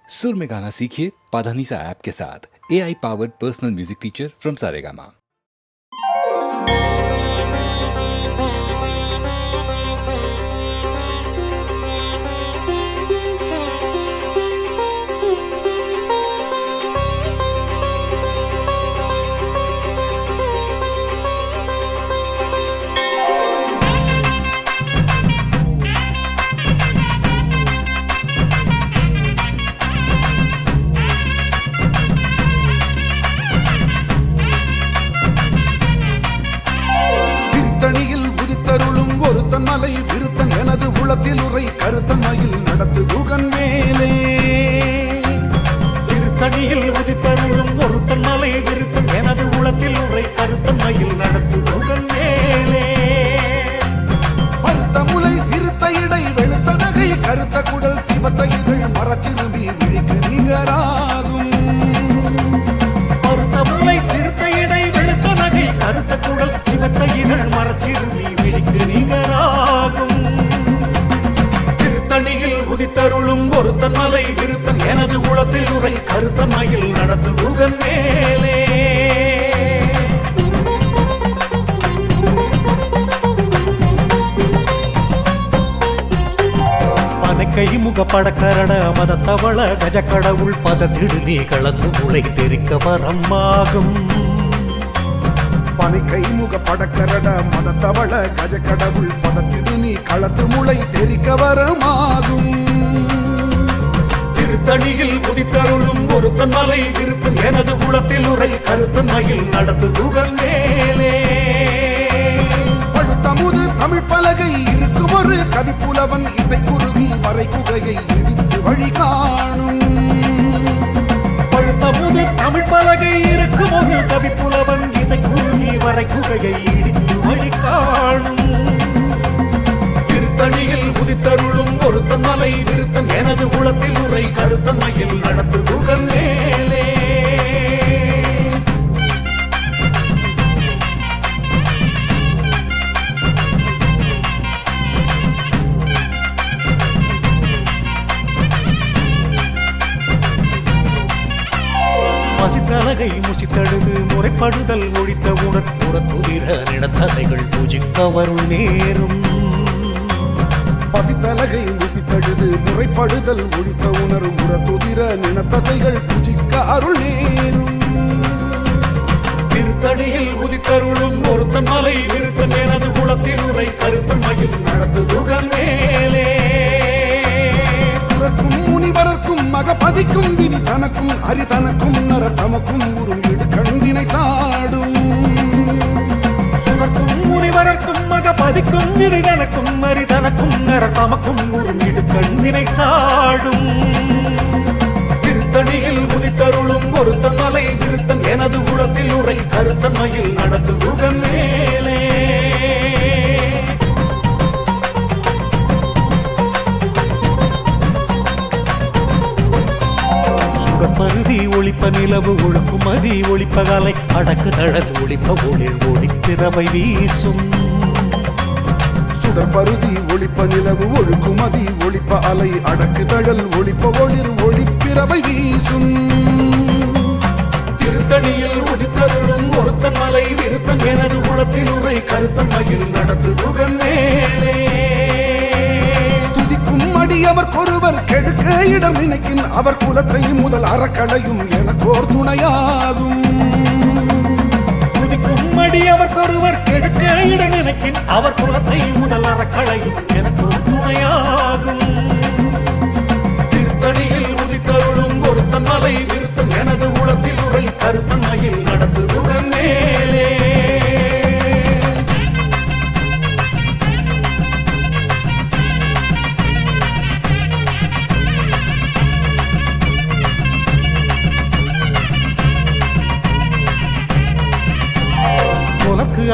सुर में गाना सीखिए पाधानीसा ऐप के साथ। AI powered personal music teacher from Saregama. ஒருத்தன் மலை விருத்தன் எனது உளத்தில் உரை கருத்தன் மயில் நடத்து குகன் மேலே. திருத்தணியில் உதித்தருளும் ஒருத்தன் மலை விருத்தன் எனது உளத்தில் உரை கருத்தன் மயில் நடத்து குகன் மேலே. பருத்த முலை சிறுத்த இடை வெளுத்த நகை கருத்த குடல் சிவத்த இதழ் மரச்சிறுமி விழிக்கு நிகராகும். பருத்த முலை சிறுத்த இடை வெளுத்த நகை கருத்த குடல் சிவத்த இதழ் மரச்சிறுமி விழிக்கு நிகராகும். திருத்தணியில் உதித்தருளும் ஒருத்தன் மலை விருத்தன் எனது உளத்தில் உரை கருத்த மயில் நடத்து குகன் மேலே. பனைக்கை முகப்படக்கரட மதத்தவள கஜக்கடவுள் பதத்திடு நீ களத்து முளை தெரிக்க வரம்மாகும். பனைக்கை முக படக்கரட மதத்தவள கஜக்கடவுள் பதத்திடு நீ களத்து முளை தெரிக்க வரமாகும். திருத்தணியில் உதித்தருளும் ஒருத்தன் மலை விருத்தன் எனது குலத்தில் உரை கருத்தன் மயில் நடத்து குகன் மேலே. பழுத்தமுது தமிழ் பலகை இருக்கும் ஒரு கவிப்புலவன் இசைக்குருவி வரை குகையை இடித்து வழி காணும். பழுத்தமுது தமிழ் பலகை இருக்கும் ஒரு கவிப்புலவன் இசைக்குருவி வரை குகையை இடித்து வழி காணும். திருத்தணியில் உதித்தருளும் ஒருத்தன் மலை விருத்தன் எனது குலத்தில் உரை கருத்தன் மயில் நடத்து குகன் மேலே. மசித்தலகை முசித்தழுது முறைப்படுதல் ஒழித்த உணர் புறத்துதிர நிலத்தலைகள் பூஜிக்க வருள் நேரும். பசித்தலகை முசித்தழுது முறைப்படுதல் ஒழித்த உணர் உரத்துதிர நினத்தசைகள் பூஜிக்க அருள் நேரும். திருத்தணியில் உதித்தருளும் ஒருத்தன் மலை விருத்தன் எனது குலத்தில் உரை கருத்தன் மயில் நடத்து குகன் மேலே. முனிவரக்கும் மகபதிக்கும் விதி தனக்கும் அரி தனக்கும் நர தமக்கும் உருங்கிடு கண்ணினை சாடும். சுரக்கும் முனிவரக்கும் மகபதிக்கும் விதி தனக்கும் அரி தனக்கும் நர தமக்கும் உருங்கிடு கண்ணினை சாடும். திருத்தணியில் உதித்தருளும் ஒருத்தன் மலை விருத்தன் எனது குலத்தில் உரை கருத்தன் மயில் நடத்து குகன் மேலே. பருதி ஒளிப்ப நிலவு ஒழுக்கும் மதி ஒளிப்பகலை அடக்கு தழல் ஒளிப்ப ஒளிர் ஒளிப்பிறவை வீசும். சுடற்பருதி ஒளிப்ப நிலவு ஒழுக்கும் மதி ஒளிப்ப அலை அடக்கு தழல் ஒளிப்ப ஒளிர் ஒளிப்பிறவை வீசும். திருத்தணியில் உதித்தருளும் ஒருத்தன் மலை விருத்தன் எனது குலத்தில் உரை கருத்தன் மயில் நடத்து குகன் மேலே. அவர் ஒருவர் கெடுக்க இடம் நினைக்கின் அவர் குலத்தை முதல் அறக்களையும் எனக்கோர் துணையாகும். மடி அவர் ஒருவர் கெடுக்க இடம் நினைக்கின் அவர் குலத்தை முதல் அறக்களையும் எனக்கோர் துணையாகும். திருத்தணியில் உதித்தருளும் ஒருத்தன் மலை விருத்தன் எனது குலத்தில் உரை கருத்தன் மயில் நடத்து குகன் மேலே.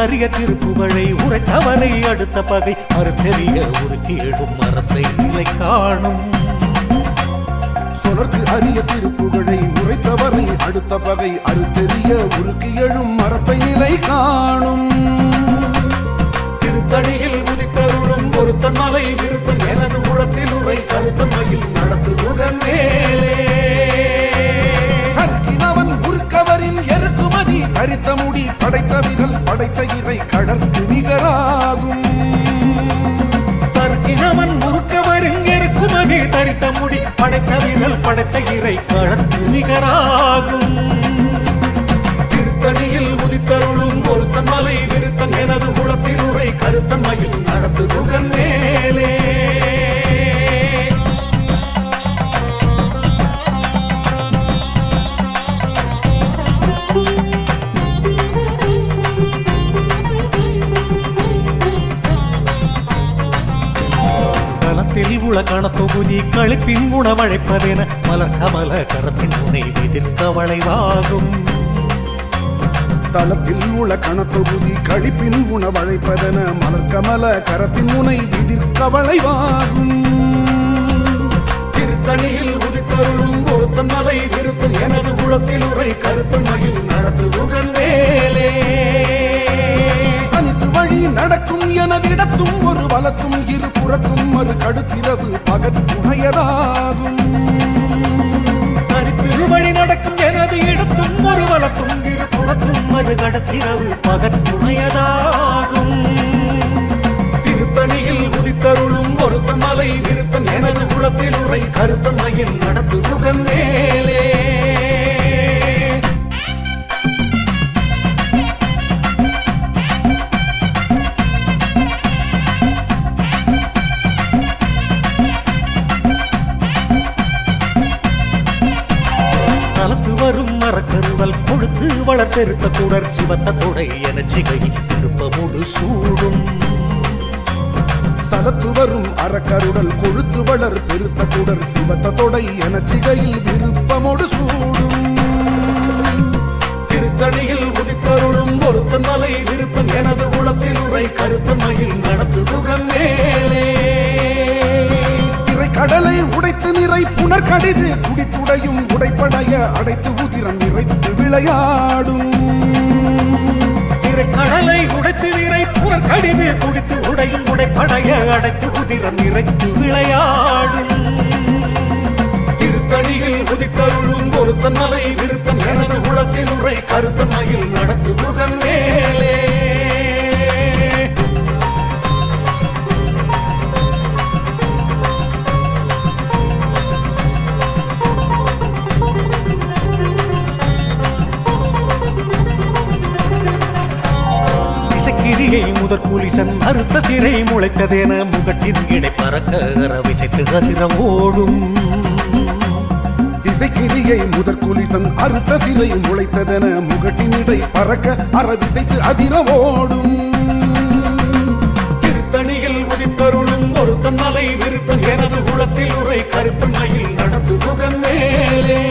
அரிய திருப்புகழை உரைத்தவரை அடுத்த பகை அறுத்தெறிய உருக்கி எழும் மரத்தை நிலை காணும். சொலர்க்கு அரிய திருப்புகழை உரைத்தவரை அடுத்த பகை அறுத்தெறிய உருக்கி எழும் மரத்தை நிலை காணும். திருத்தணியில் உதித்தருளும் ஒருத்தன் மலை விருத்தன் எனது குலத்தில் உரை கருத்தன் மயில் நடத்து குகன் மேலே. படைத்த விரல் படைத்த இறை கடற்கு நிகராகும். தருக்கினவன் முறுக்க வருங்கிருக்குமதி தரித்த முடி படைத்த விரல் படைத்த இறை கடற்கு நிகராகும். திருத்தணியில் உதித்தருளும் ஒருத்தன் மலை விருத்தன் எனது குலத்தில் உரை கருத்தன்மையில் நடத்து புகன் மேலே. களத்தில் உள கணத்தொகுதி களிப்பின் உணவழைப்பதென மலர் கமல கரத்தின் முனை எதிர்க்க வளைவாகும். தலத்தில் உள்ள கணத்தொகுதி கழிப்பின் உணவழைப்பதென மலர் கமல கரத்தின் முனை விதிர்க்க வளைவாகும். திருத்தணியில் உதித்தருளும் ஒருத்தன் மலை விருத்தன் எனது குலத்தில் உரை கருத்தன்மையில் நடத்து புகன் மேலே. தனித்து வழி நடக்கும் எனதிடத்தும் ஒரு வலத்தும் இரு புறத்தும் மறு கடுத்திரவு பகத்துணையதாகும். தனித்து வழி நடக்கும் எனது இடத்தும் ஒரு வலத்தும் இரு புறத்தும் மறு கடத்திரவு பகத்துணையதாகும். திருத்தணியில் உதித்தருளும் ஒருத்தன் மலை விருத்தன் எனது குலத்தில் உரை கருத்தன்மையில் நடத்து புகன் மேலே. வரும் மரக்கருவல் கொழுத்து வளர்த்தெருத்த தொடர் சிவத்த தொடை என சிகை திருப்பமுடு சூடும். சலத்து வரும் அறக்கருடல் கொழுத்து வளர் பெருத்த குடர் சிவத்த தொடை என சிகையில் விருப்பமோடு சூடும். திருத்தணியில் உதித்தருளும் ஒருத்தன் மலை விருத்தன் எனது குலத்தில் உரை கருத்தன்மையில் நடத்து புகன் மேலே. கடலை உடைத்து நிறை புனர் கடிது குடித்துடையும் உடைப்படைய அடைத்து உதிரம் நிறைத்து விளையாடும். கடலை உடைத்து நிறை புனர் கடிது குடித்து உடையும் உடைப்படைய அடைத்து உதிரம் நிறைத்து விளையாடும். திருத்தணியில் உதித்தருளும் ஒருத்தன் மலை விருத்தன் எனது குலத்தில் உரை கருத்தன்மையில் நடத்து புகன் மேலே. கிரியை முதற் புலிசன் அறுத்த சிறை முளைத்ததென முகட்டின் இடை பறக்க விசைத்து அதிர ஓடும். இசைக்கிரியை முதற் குலிசன் அறுத்த சிறை முளைத்ததென முகட்டின் இடை பறக்க விசைத்து அதிர ஓடும். திருத்தணியில் உதித்தருளும் ஒருத்தன் மலை விருத்தன் எனது குலத்தில் உரை கருத்தன்மையில் நடத்து புகன் மேலே.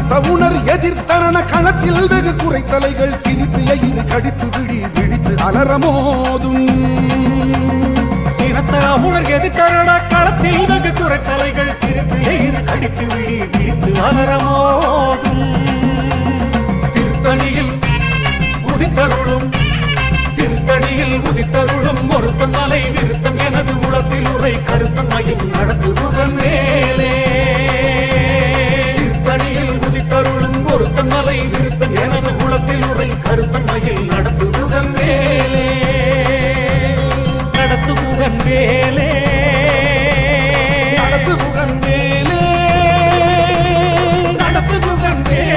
தவுணர் எதிர்த்தரண களத்தில் வெகு குறைத்தலைகள் சிரித்து எயிறு கடித்து விழித்து அலரமோதும். சிரத்தவுணர் எதிர்த்தரண களத்தில் வெகு குறைத்தலைகள் சிரித்து எயிறு கடித்து விழித்து அலரமோதும். திருத்தணியில் உதித்தருளும் ஒருத்தன் மலை விருத்தன் எனது குலத்தில் உரை கருத்தன்மையில் நடத்து புகன் மேலே. உதித்தருளும் ஒருத்தன் மலை விருத்தன் எனது குலத்தில் உரை கருத்தன்மையில் நடத்து புகன் மேலே. நடத்து புகன் மேலே. நடத்து புகன் மேலே. நடத்து புகன் மேலே.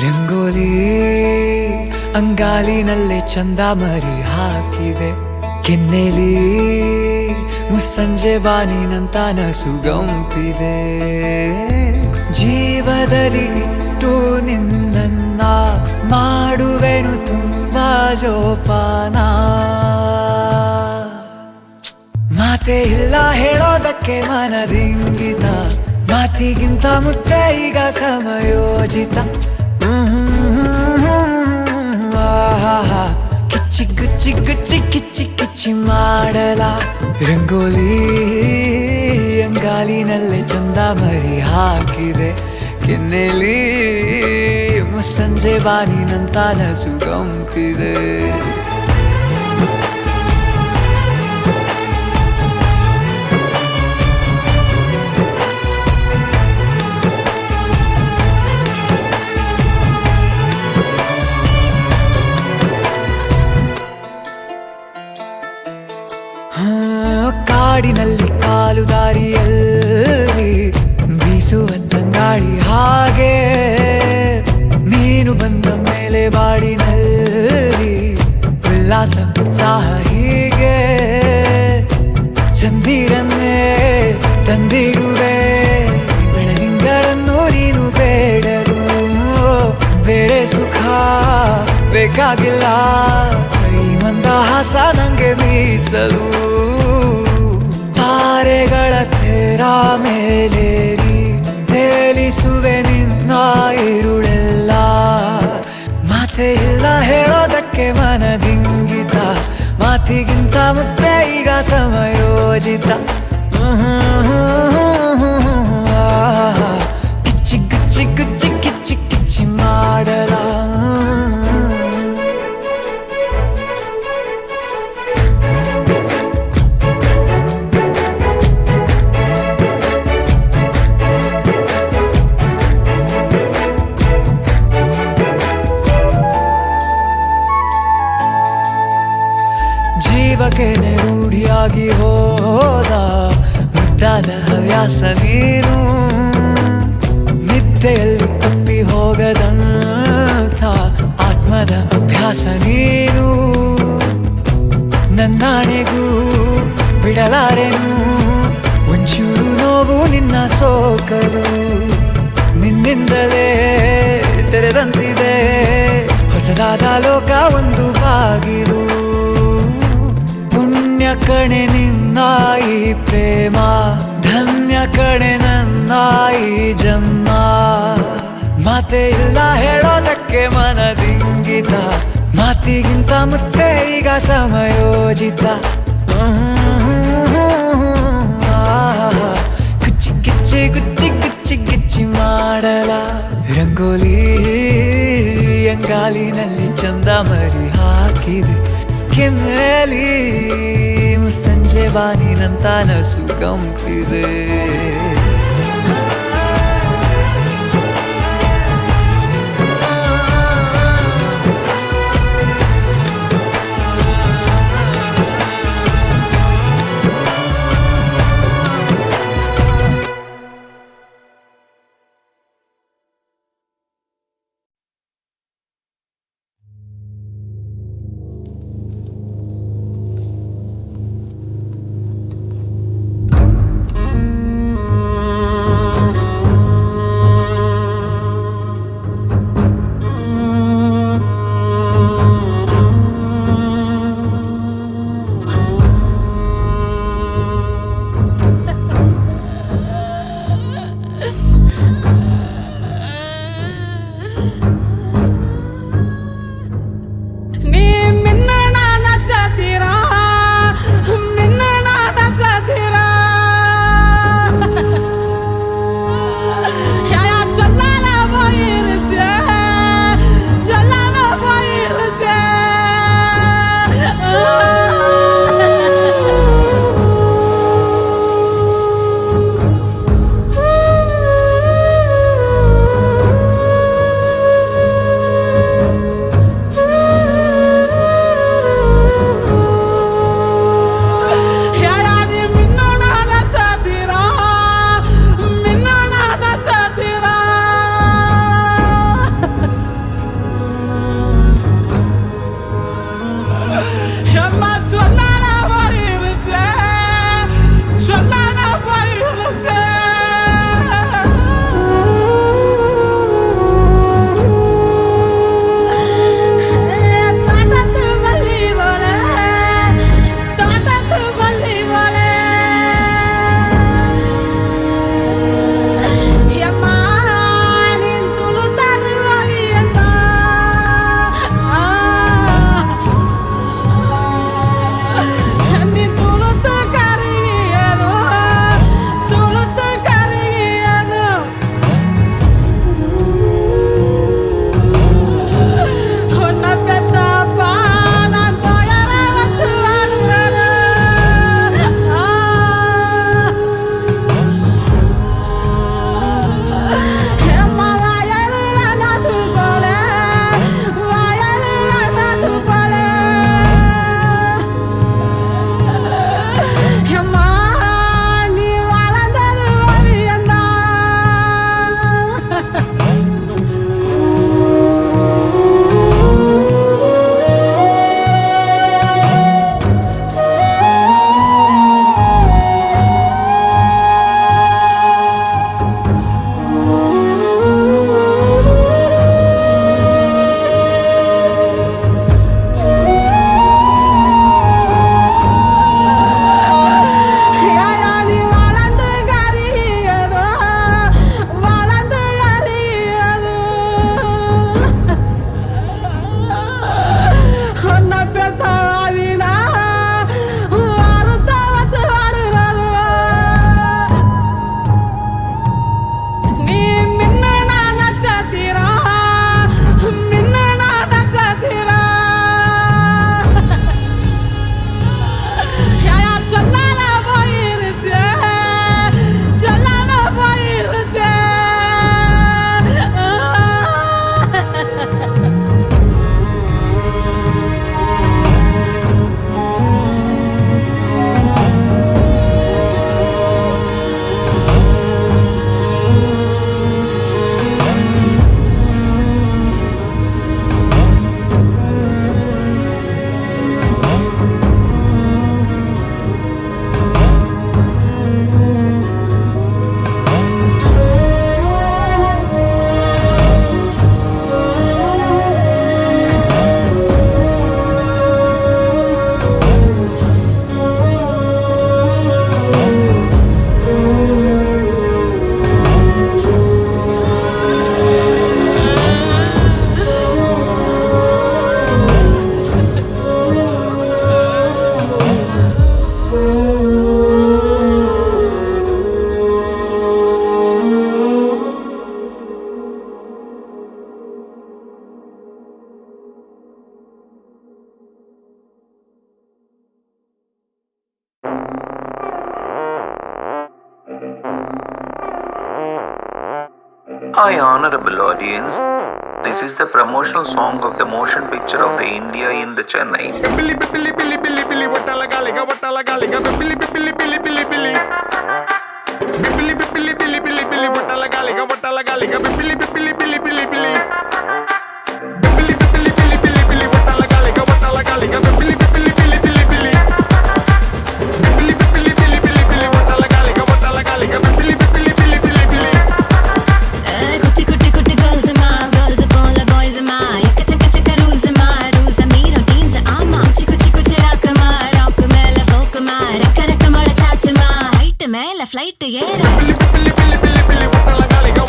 ರಂಗೋಲಿ ಅಂಗಾಲಿನಲ್ಲೇ ಚಂದ ಮರಿ ಹಾಕಿದೆ ಕೆನ್ನೆಲಿ ಮುಸ್ಸಂಜೆ ಬಾನಿನಂತ ನಸುಗಂಪಿದೆ ಜೀವದಲ್ಲಿ ಇಟ್ಟು ನಿನ್ನ ಮಾಡುವೆನು ತುಂಬಾ ಜೋಪಾನ ಮಾತೆ ಇಲ್ಲ ಹೇಳೋದಕ್ಕೆ ಮನದಿಂಗಿತ ಮಾತಿಗಿಂತ ಮುತ್ತೆ ಈಗ ಸಮಯೋಜಿತ ಕಿಚ್ಚಿ ಗುಚ್ಚಿ ಗುಚ್ಚಿ ಕಿಚ್ಚಿ ಕಿಚ್ಚಿ ಮಾಡಲ ರಂಗೋಲಿ ಅಂಗಾಲಿ ಗಾಲಿನಲ್ಲೇ ಚಂದ ಮರಿ ಹಾಕಿದೆ ಕೆನ್ನೆಲಿ ಮುಸ್ಸಂಜೆ ಬಾನಿನಂತ ನಸುಗಂಪಿದೆ ಕಾಡಿನಲ್ಲಿ ಕಾಲು ದಾರಿಯಲ್ಲಿ ಬೀಸುವ ತಂಗಾಳಿ ಹಾಗೆ ನೀನು ಬಂದ ಮೇಲೆ ಬಾಡಿನಲ್ಲಿ ಉಲ್ಲಾಸ ಉತ್ಸಾಹ ಹೀಗೆ ಚಂದಿರನ್ನೇ ತಂದಿಡುವೆ ಬೆಳದಿಂಗಳನ್ನು ನೀನು ಬೇಡರು ಬೇರೆ ಸುಖ ಬೇಕಾಗಿಲ್ಲ ಈ ಮಂದಹಾಸ ನಂಗೆ ಮೀಸಲು ತಾರೆಗಳ ತೆರ ಮೇಲೇರಿ ತೇಲಿಸುವೆ ನಿನ್ನ ಇರುಳೆಲ್ಲ ಮಾತೆ ಇಲ್ಲ ಹೇಳೋದಕ್ಕೆ ಮನದಿಂಗಿತ ಮಾತಿಗಿಂತ ಮುತ್ತೆ ಈಗ ಸಮಯೋಜಿತ ಕಿಚ್ಚಿ ಗುಚ್ಚಿ ಗುಚ್ಚಿ ಕಿಚ್ಚಿ ಕಿಚ್ಚಿ ಮಾಡಲ ಜೀವಕ್ಕೆ ರೂಢಿಯಾಗಿ ಹೋದ ಮುದ್ದಾದ ಹವ್ಯಾಸ ನೀನು ನಿದ್ದೆಯಲ್ಲಿ ತಪ್ಪಿ ಹೋಗದಂಥ ಆತ್ಮದ ಅಭ್ಯಾಸ ನೀನು ನನ್ನಾಣೆಗೂ ಬಿಡಲಾರೆನು ಒಂಚೂರು ನೋವು ನಿನ್ನ ಸೋಕಲು ನಿನ್ನಿಂದಲೇ ತೆರೆದಂತಿದೆ ಹೊಸದಾದ ಲೋಕ ಒಂದು ಬಾಗಿಲು ಪುಣ್ಯ ಕಣೆ ನಿನ್ನ ಈ ಪ್ರೇಮ ಧನ್ಯ ಕಣೆ ನನ್ನ ಈ ಜನ್ಮ ಮಾತೆ ಇಲ್ಲ ಹೇಳೋದಕ್ಕೆ ಮನದಿಂಗಿತ ಮಾತಿಗಿಂತ ಮುತ್ತೆ ಈಗ ಸಮಯೋಜಿತ ಕುಚ್ಚಿ ಕಿಚ್ಚಿ ಗುಚ್ಚಿ ಗುಚ್ಚಿ ಗಿಚ್ಚಿ ಮಾಡಲ ರಂಗೋಲಿ ಅಂಗಾಲಿನಲ್ಲಿ ಚಂದ ಮರಿ ಹಾಕಿದೆ ಕೆನ್ನೆಲಿ ಸಂಜೆ ಬಾನಿನಂತ ನಸುಗಂಪಿದೆ Hi, honorable audience. This is the promotional song of the motion picture of the India in the Chennai. బిల్లి బిల్లి బిల్లి బిల్లి బిల్లి ఒట్టల గాలిగా బిల్లి బిల్లి బిల్లి బిల్లి బిల్లి బిల్లి బిల్లి బిల్లి బిల్లి బిల్లి ఒట్టల గాలిగా బిల్లి బిల్లి బిల్లి బిల్లి బిల్లి బిల్లి బిల్లి బిల్లి బిల్లి బిల్లి ఒట్టల గాలిగా బిల్లి బిల్లి బిల్లి బిల్లి బిల్లి బిల్లి బిల్లి బిల్లి బిల్లి బిల్లి ఒట్టల గాలిగా బిల్లి బిల్లి బిల్లి బిల్లి బిల్లి కుట్టి కుట్టి కుట్టి గర్ల్స్ మా గర్ల్స్ బోల బాయ్స్ మా ఎక్క చక్క చక్క రూల్స్ మా రూల్స్ మీ రొటీన్స్ ఆమా చిక్కు చిక్కు చిరాక మా రాక్ మేల ఫోక్ మా రక రక మడ చాచ మా హైట్ మేల ఫ్లైట్ ఏరా బిల్లి బిల్లి బిల్లి బిల్లి బిల్లి ఒట్టల గాలిగా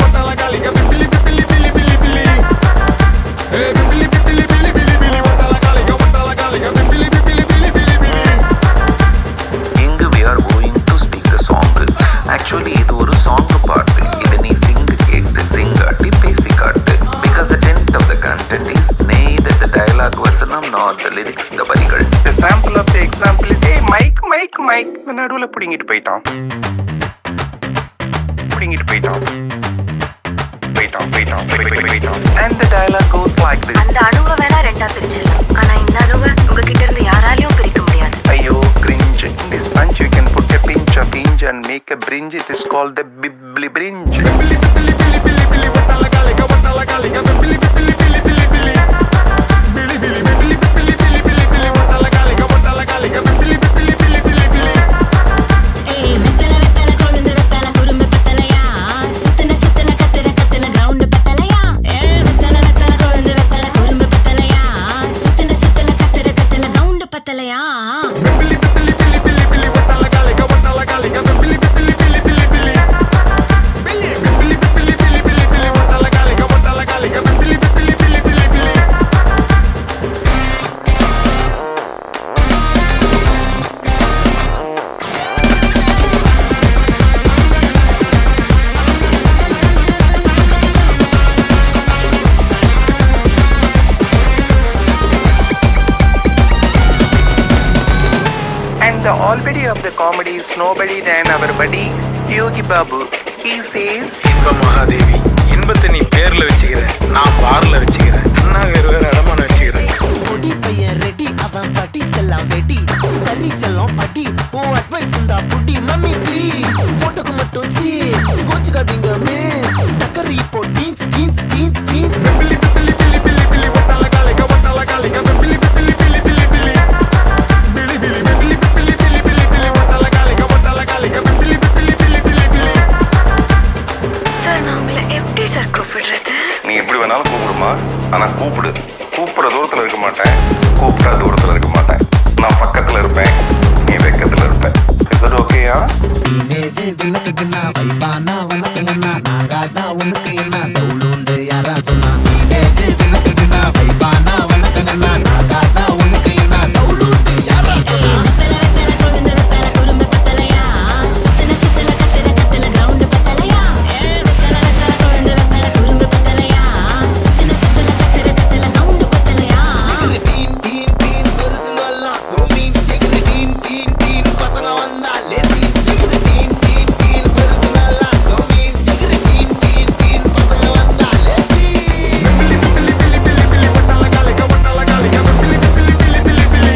బిల్లి బిల్లి బిల్లి బిల్లి బిల్లి ఏ బిల్లి బిల్లి బిల్లి బిల్లి బిల్లి ఒట్టల గాలిగా బిల్లి బిల్లి బిల్లి బిల్లి బిల్లి இங்கு we are going to speak the song. Actually இது ஒரு song பாட்டு. இதை நீ sing ஆட்டி பேசி காட்டு. Because the intent of the content is neither the dialogue வசனம் nor the lyrics the வரிகள். The sample of the example is hey Mike நடுவுல புடிங்கிட்டு போயிட்டான். And the dialogue goes like this. அந்த அணுவை வேணா ரெண்டா பிரிச்சிடலாம் ஆனா இந்த அணுவை உங்ககிட்ட இருந்து யாராலையும் பிரிக்க முடியாது Ayo, cringe. In this punch you can put a pinch of inch and make a bringe. It is called the bibbly bringe. బిల్లి బిల్లి బిల్లి బిల్లి బిల్లి ఒట్టల గాలిగా బిల్లి బిల్లి బిల్లి బిల్లి బిల్లి బిల్లి బిల్లి బిల్లి బిల్లి బిల్లి బిల్లి బిల్లి ఒట్టల గాలిగా బిల్లి బిల్లి బిల్లి బిల్లి బిల్లి ஏய் வெத்தல வெத்தல கொழுந்து வெத்தல குறும்பு பத்தலையா சுத்தன சுத்தன கத்தல கிரவுண்ட் பத்தலையா ஏய் வெத்தல வெத்தல கொழுந்து வெத்தல குறும்பு பத்தலையா சுத்தன சுத்தன கத்தல கிரவுண்ட் பத்தலையா బిల్లి బిల్లి బిల్లి బిల్లి బిల్లి ఒట్టల గాలిగా బిల్లి బిల్లి బిల్లి బిల్లి బిల్లి బిల్లి బిల్లి బిల్లి బిల్లి బిల్లి బిల్లి ఒట్టల గాలిగా బిల్లి బిల్లి బిల్లి బిల్లి బిల్లి And the already of the comedy is nobody than our buddy Yogi Babu. He says, இன்ப மகாதேவி இன்பத்தை நீ பேர்ல வச்சுக்கிற நான் பார்ல வச்சுக்கிறேன் நான் வேற அடமான வச்சுக்கிறேன் பொடி பையன் ரெடி அவன் பட்டி செல்லாம் வெடி சரி செல்லம் பட்டி உன் அட்வைஸ் இருந்தா புடி மம்மி ப்ளீஸ் போட்டோக்கு மட்டும் சீஸ் கோச்சுக்காதீங்க மிஸ் டக்கர் இப்போ டீன்ஸ் டீன்ஸ் டீன்ஸ் டீன்ஸ் బిల్లి బిల్లి బిల్లి బిల్లి బిల్లి ఒట్టల గాలిగా బిల్లి బిల్లి బిల్లి బిల్లి బిల్లి బిల్లి బిల్లి బిల్లి బిల్లి బిల్లి బిల్లి బిల్లి ఒట్టల గాలిగా బిల్లి బిల్లి బిల్లి బిల్లి బిల్లి சார் நான் உங்களை எப்படி சார் கூப்பிடுறது நீ எப்படி வேணாலும் கூப்பிடுமா ஆனா கூப்பிடுற தூரத்துல இருக்க மாட்டேன் கூப்பிட்டா தூரத்துல இருக்க மாட்டேன் நான் பக்கத்துல இருப்பேன் நீ வெக்கத்துல இருப்ப இது ஓகேயா இமேஜ் தினக்கு தினா வைபானா வணக்கங்கண்ணா நாகாதா உனக்கு என்ன டவுலுண்டு யாரா சொன்னா இமேஜ் தினக்கு தினா வைபானா வணக்கங்கண்ணா நாகாதா உனக்கு என்ன டவுலுண்டு யாரா சொன்னா வெத்தல வெத்தல கொழுந்து வெத்தல குறும்பு பத்தலையா சுத்தன சுத்தன கத்தல கிரவுண்ட் பத்தலையா ஏய் வெத்தல வெத்தல கொழுந்து வெத்தல குறும்பு பத்தலையா சுத்தன சுத்தன கத்தல கிரவுண்ட் பத்தலையா டீன் டீன் டீன் பெருசுங்கெல்லாம் சோமீன் எகிரி டீன் டீன் டீன் பசங்க வந்தா லேசி எகிரி டீன் டீன் டீன் பெருசுங்கெல்லாம் சோமீன் எகிரி டீன் டீன் டீன் பசங்க வந்தா லேசி బిల్లి బిల్లి బిల్లి బిల్లి బిల్లి ఒట్టల గాలిగా బిల్లి బిల్లి బిల్లి బిల్లి బిల్లి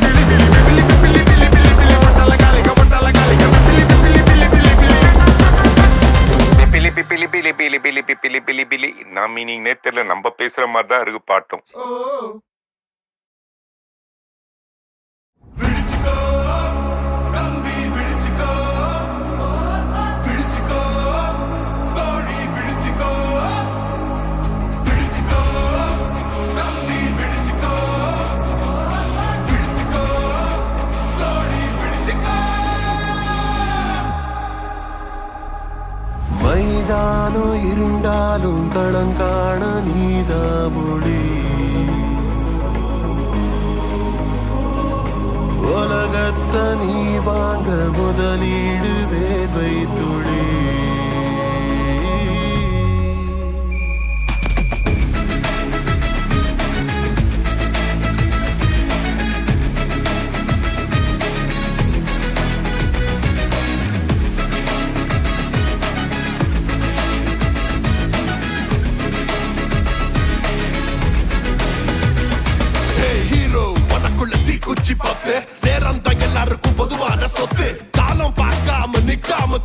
బిల్లి బిల్లి బిల్లి బిల్లి బిల్లి బిల్లి బిల్లి ఒట్టల గాలిగా బిల్లి బిల్లి బిల్లి బిల్లి బిల్లి பிலி நான் மீனிங் தெரியல நம்ம பேசுற மாதிரி தான் இருக்கு பாட்டும் மைதானோ இருண்டாலும் களங்காண நீதாவொளி உலகத்த நீ வாங்க முதலீடு வேர்வை துளி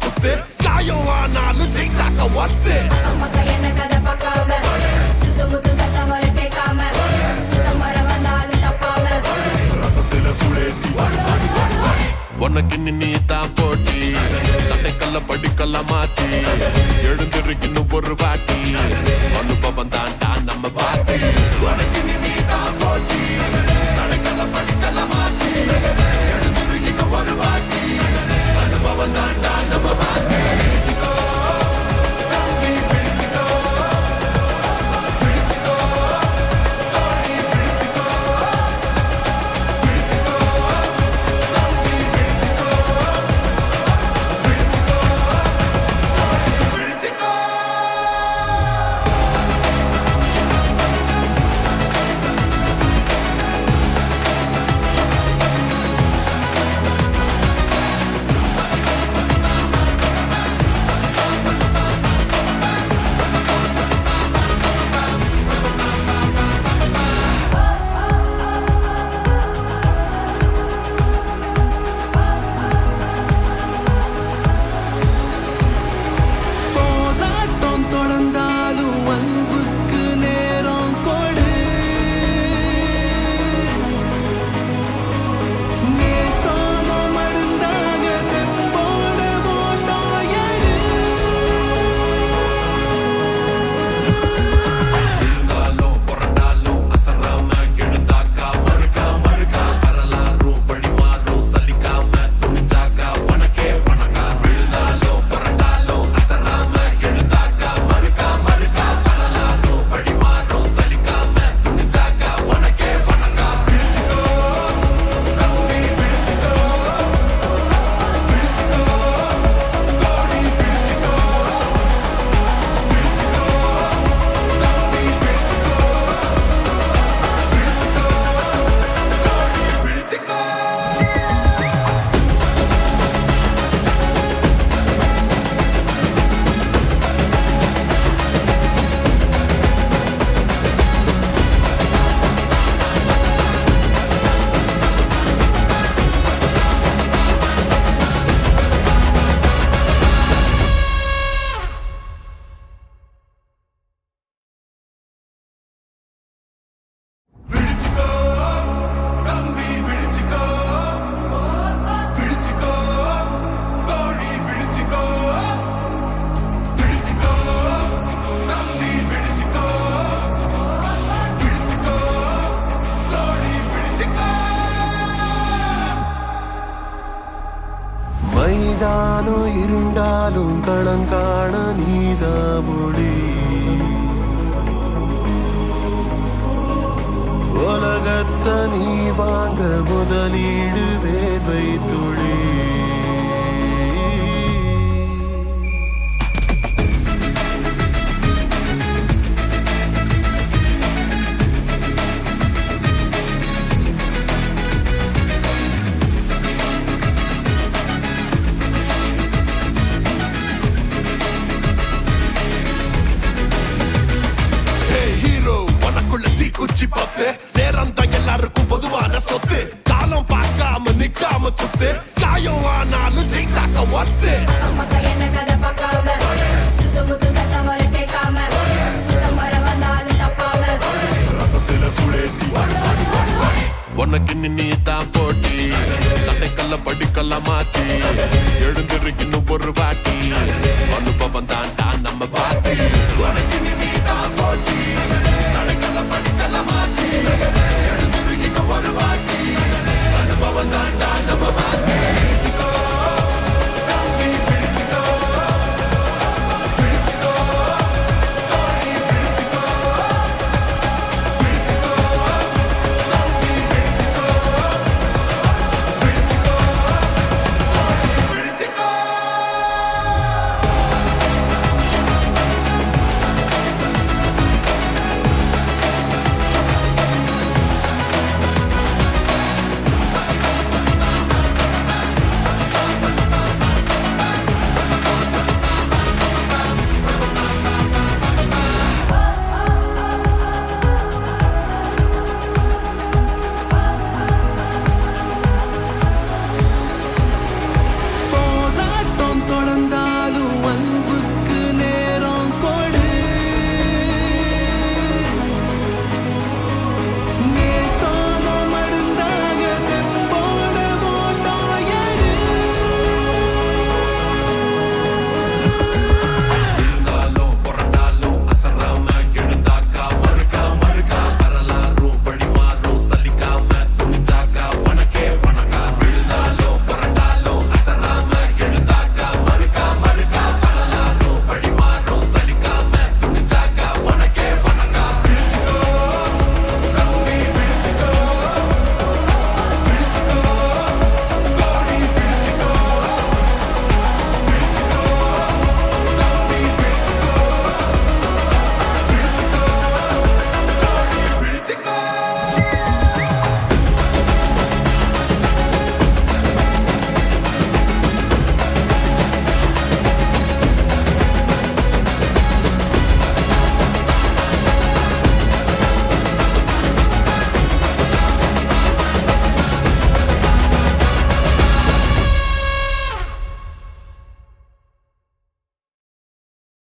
குத்து காயம் ஆனாலும் ஜெயிச்சாக்க ஒத்து பக்கம் என்ன கதை பார்க்காம சுத்து முத்து சத்தம் வர கேட்காம குத்தம் வர வந்தாலும் தப்பாம உனக்கு நீ தான் போட்டி தன்னைக்கல்ல படிக்கல்ல மாத்தி எழுந்திருக்கணும் ஒரு வாட்டி அனுபவம் தான்டா நம்ம பாத்தி உனக்கு நீ தான் போட்டி தன்னைக்கல்ல படிக்கல்ல மாத்தி எழுந்திருக்கணும் ஒரு வாட்டி அனுபவம் தான்டா நம்ம பாத்தி மைதானம் இருண்டாலும் களங்காண நீதாவொளி உலகத்தை நீ வாங்க முதலீடு வேர்வை துளி குச்சி பத்து நேரம் தான் எல்லாருக்கும் பொதுவான சொத்து காலம் பார்க்காம நிக்காம குத்து காயம் ஆனாலும் ஜெயிச்சாக்க ஒத்து பக்கம் என்ன கதை பார்க்காம சுத்து முத்து சத்தம் வர கேட்காம குத்தம் வர வந்தாலும் தப்பாம உனக்கு நீ தான் போட்டி தன்னைக்கல்ல படிக்கல்ல மாத்தி எழுந்திருக்கணும் ஒரு வாட்டி அனுபவம் தான்டா நம்ம பாத்தி